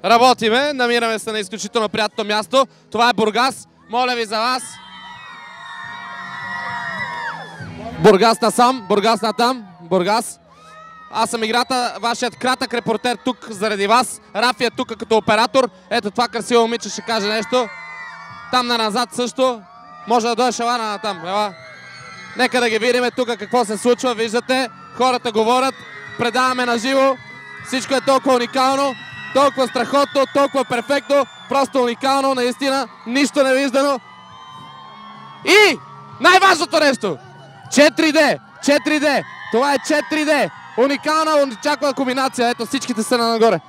Работиме, намираме се на изключително приятно място. Това е Бургас. Моля ви за вас. Бургас насам, Бургас натам, Бургас. Аз съм играта, вашият кратък репортер тук заради вас. Рафи е тук като оператор. Ето това красиво момиче ще каже нещо. Там на назад също. Може да дойдеш Елана натам. Ела. Нека да ги видим тук какво се случва. Виждате, хората говорят. Предаваме на живо. Всичко е толкова уникално, толкова страхотно, толкова перфектно. Просто уникално, наистина. Нищо невиждано. И най-важното нещо. 4D. 4D. Това е 4D. Уникална, очаквана комбинация. Ето всичките са на нагоре.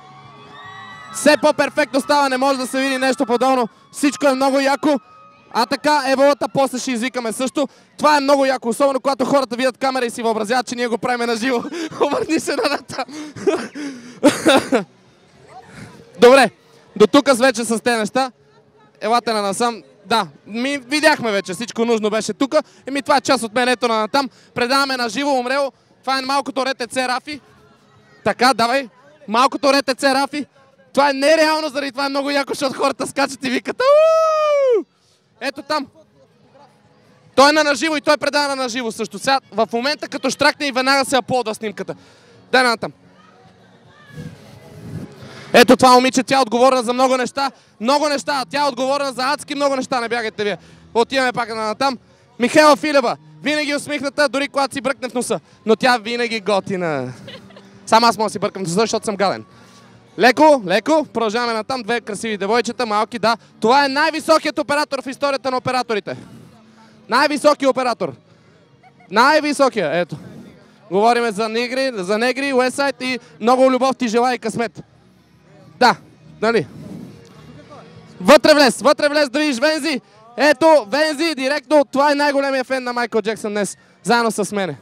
Все по-перфектно става, не може да се види нещо подобно. Всичко е много яко. А така, еволата после ще извикаме също. Това е много яко, особено когато хората видят камера и си въобразяват, че ние го правим на живо. Обърни се на ната. Добре, до тук вече с тези неща. Елате на насам. Да, ми видяхме вече, всичко нужно беше тук. Еми това е част от мен, ето на натам. Предаваме на живо, умрело. Това е малкото РТЦ Рафи. Така, давай. Малкото РТЦ Рафи. Това е нереално, заради това е много яко, защото хората скачат и викат. Ето там. Той е на наживо и той предава на живо също. Сега, в момента като штракне и веднага се аплодва снимката. Дай на там. Ето това момиче, тя е отговорна за много неща. Много неща. Тя е отговорна за адски много неща. Не бягайте вие. Отиваме пак на там. Михайла Филева. Винаги усмихната, дори когато си бръкне в носа. Но тя винаги готина. Само аз мога да си бъркам в носа, защото съм гаден. Леко, леко. Продължаваме на там. Две красиви девойчета, малки, да. Това е най-високият оператор в историята на операторите. Най-високият оператор. Най-високият, ето. Говориме за негри, Уестсайд и много любов ти желая и късмет. Да, нали? Вътре влез да видиш Вензи. Ето, Вензи, директно, това е най-големия фен на Майкъл Джексън днес, заедно с мене.